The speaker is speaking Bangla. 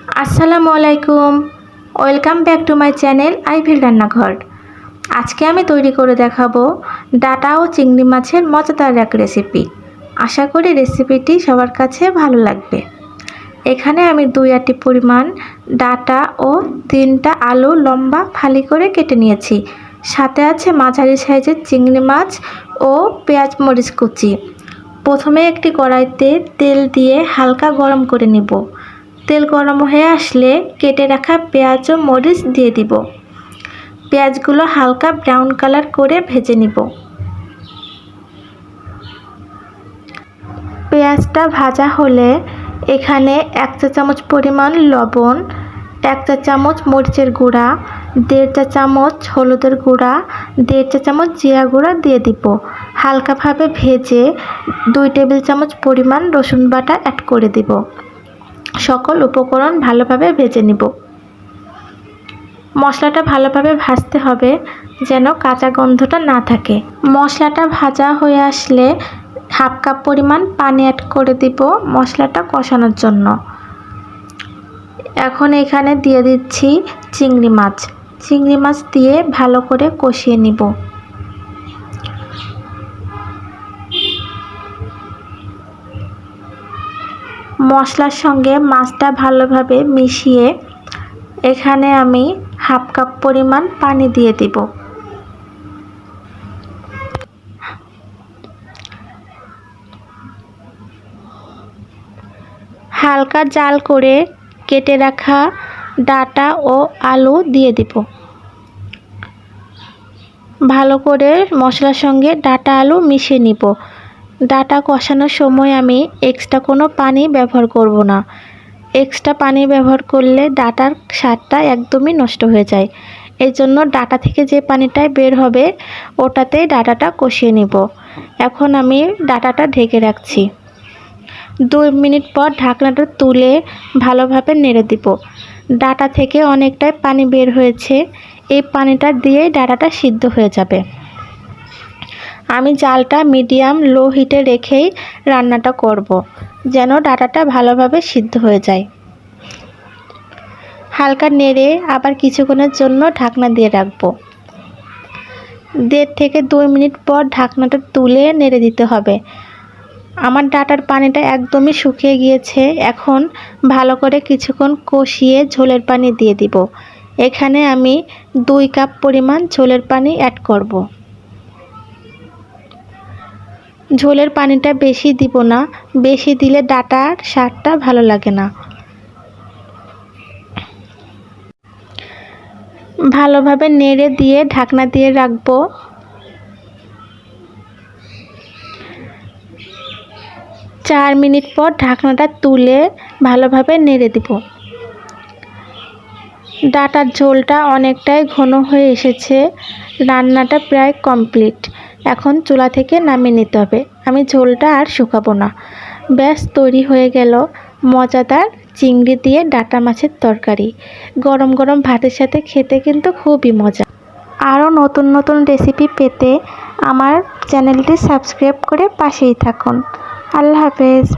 আসসালামু আলাইকুম, welcome back to my channel আইভির রান্নাঘর। আজকে আমি তৈরি করে দেখাবো ডাটা ও চিংড়ি মাছের মজাদার এক রেসিপি। আশা করি রেসিপিটি সবার কাছে ভালো লাগবে। এখানে আমি 2 আটি পরিমাণ ডাটা ও 3টা আলু লম্বা ফালি করে কেটে নিয়েছি। সাথে আছে মাঝারি সাইজের চিংড়ি মাছ ও পেঁয়াজ মরিচ কুচি। প্রথমে একটি কড়াইতে তেল দিয়ে হালকা গরম করে নিব। তেল গরম হয়ে আসলে কেটে রাখা পেঁয়াজ ও মরিচ দিয়ে দিব। পেঁয়াজগুলো হালকা ব্রাউন কালার করে ভেজে নিব। পেঁয়াজটা ভাজা হলে এখানে 1 চা চামচ পরিমাণ লবণ, 1 চা চামচ মরিচের গুঁড়া, 1.5 চা চামচ হলুদের গুঁড়া, 1.5 চা চামচ জিরা গুঁড়া দিয়ে দিব। হালকাভাবে ভেজে 2 টেবিল চামচ পরিমাণ রসুন বাটা অ্যাড করে দিব। সকল উপকরণ ভালোভাবে ভেজে নিব। মশলাটা ভালোভাবে ভাজতে হবে যেন কাঁচা গন্ধটা না থাকে। মশলাটা ভাজা হয়ে আসলে হাফ কাপ পরিমাণ পানি অ্যাড করে দিব মশলাটা কষানোর জন্য। এখন এখানে দিয়ে দিচ্ছি চিংড়ি মাছ। চিংড়ি মাছ দিয়ে ভালো করে কষিয়ে নিব। মশলার সঙ্গে মাছটা ভালোভাবে মিশিয়ে এখানে আমি হাফ কাপ পরিমাণ পানি দিয়ে দিব। হালকা জাল করে কেটে রাখা ডাটা ও আলু দিয়ে দিব। ভালো করে মশলার সঙ্গে ডাটা আলু মিশিয়ে নিব। ডাটা কষানোর সময় আমি এক্সট্রা কোনো পানি ব্যবহার করব না। এক্সট্রা পানি ব্যবহার করলে ডাটার স্বাদটা একদমই নষ্ট হয়ে যায়। এই জন্য ডাটা থেকে যে পানিটাই বের হবে ওটাতেই ডাটাটা কষিয়ে নিব। এখন আমি ডাটাটা ঢেকে রাখছি। 2 মিনিট পর ঢাকনাটা তুলে ভালোভাবে নেড়ে দিব। ডাটা থেকে অনেকটাই পানি বের হয়েছে। এই পানিটা দিয়ে ডাটাটা সিদ্ধ হয়ে যাবে। আমি জালটা মিডিয়াম লো হিটে রেখেই রান্নাটা করব যেন ডাটাটা ভালোভাবে সিদ্ধ হয়ে যায়। হালকা নেড়ে আবার কিছুক্ষণের জন্য ঢাকনা দিয়ে রাখবো। 1.5 থেকে 2 মিনিট পর ঢাকনাটা তুলে নেড়ে দিতে হবে। আমার ডাটার পানিটা একদমই শুকিয়ে গিয়েছে। এখন ভালো করে কিছুক্ষণ কষিয়ে ঝোলের পানি দিয়ে দিব। এখানে আমি 2 কাপ পরিমাণ ঝোলের পানি অ্যাড করব। ঝোলের পানিটা বেশি দিব না, বেশি দিলে ডাটার স্বাদটা ভালো লাগে না। ভালোভাবে নেড়ে দিয়ে ঢাকনা দিয়ে রাখবো। 4 মিনিট পর ঢাকনাটা তুলে ভালোভাবে নেড়ে দিব। ডাটার ঝোলটা অনেকটাই ঘন হয়ে এসেছে। রান্নাটা প্রায় কমপ্লিট। এখন চুলা থেকে নামিয়ে নিতে হবে। আমি ঝোলটা আর শুকাবো না। ব্যাস তৈরি হয়ে গেল মজাদার চিংড়ি দিয়ে ডাটা মাছের তরকারি। গরম গরম ভাতের সাথে খেতে কিন্তু খুবই মজা। আরও নতুন নতুন রেসিপি পেতে আমার চ্যানেলটি সাবস্ক্রাইব করে পাশেই থাকুন। আল্লাহ হাফেজ।